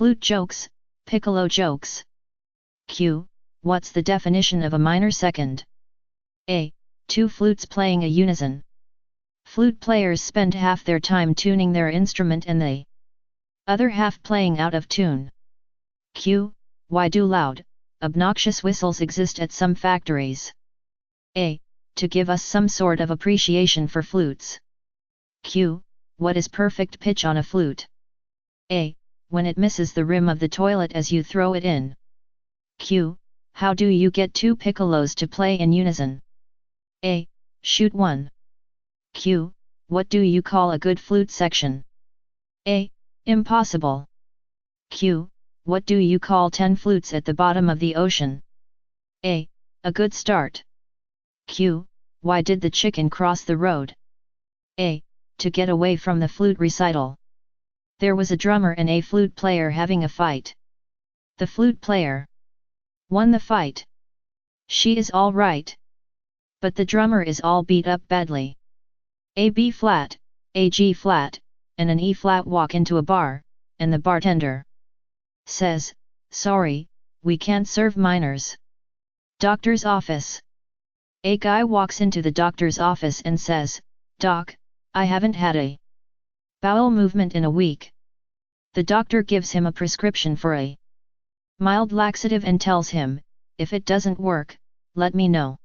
Flute jokes, Piccolo jokes. Q. What's the definition of a minor second? A. Two flutes playing a unison. Flute players spend half their time tuning their instrument and the other half playing out of tune. Q. Why do loud, obnoxious whistles exist at some factories? A. To give us some sort of appreciation for flutes. Q. What is perfect pitch on a flute? A. When it misses the rim of the toilet as you throw it in. Q. How do you get two piccolos to play in unison? A. Shoot one. Q. What do you call a good flute section? A. Impossible. Q. What do you call 10 flutes at the bottom of the ocean? A. A good start. Q. Why did the chicken cross the road? A. To get away from the flute recital. There was a drummer and a flute player having a fight. The flute player won the fight. She is all right. But the drummer is all beat up badly. A B flat, a G flat, and an E flat walk into a bar, and the bartender says, "Sorry, we can't serve minors." Doctor's office. A guy walks into the doctor's office and says, "Doc, I haven't had a bowel movement in a week." The doctor gives him a prescription for a mild laxative and tells him, "If it doesn't work, let me know."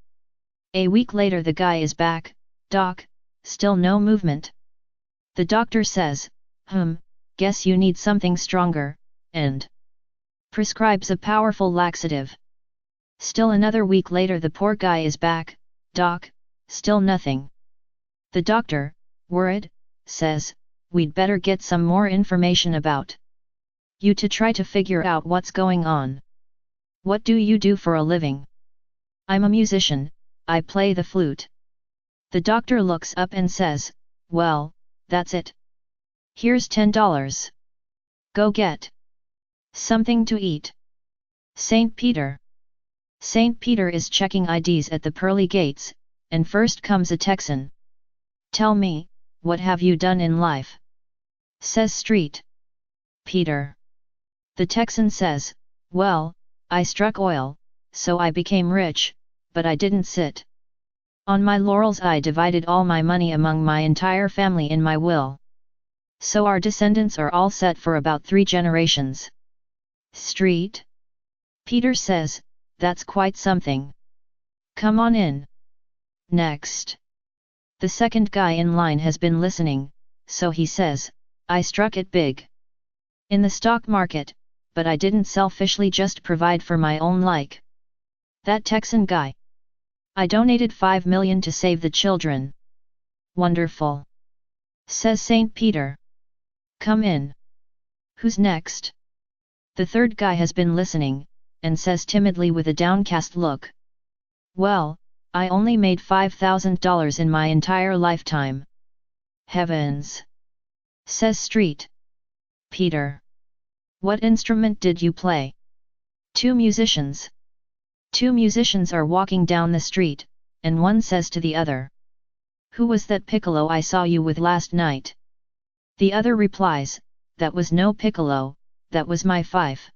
A week later the guy is back, "Doc, still no movement." The doctor says, "Guess you need something stronger," and prescribes a powerful laxative. Still another week later the poor guy is back, "Doc, still nothing." The doctor, worried, says, "We'd better get some more information about you to try to figure out what's going on. What do you do for a living?" "I'm a musician, I play the flute." The doctor looks up and says, "Well, that's it. Here's $10. Go get something to eat." St. Peter. St. Peter is checking IDs at the pearly gates, and first comes a Texan. "Tell me, what have you done in life?" says St. Peter. The Texan says, "Well, I struck oil, so I became rich, but I didn't sit on my laurels. I divided all my money among my entire family in my will. So our descendants are all set for about 3 generations." St. Peter says, "That's quite something. Come on in." Next. The second guy in line has been listening, so he says, "I struck it big in the stock market, but I didn't selfishly just provide for my own like that Texan guy. I donated 5 million to save the children." "Wonderful," says St. Peter. "Come in." "Who's next?" The third guy has been listening, and says timidly with a downcast look, "Well, I only made $5,000 in my entire lifetime." "Heavens," says St. Peter. "What instrument did you play?" "Two musicians." Two musicians are walking down the street, and one says to the other, "Who was that Piccolo I saw you with last night?" The other replies, "That was no Piccolo, that was my fife."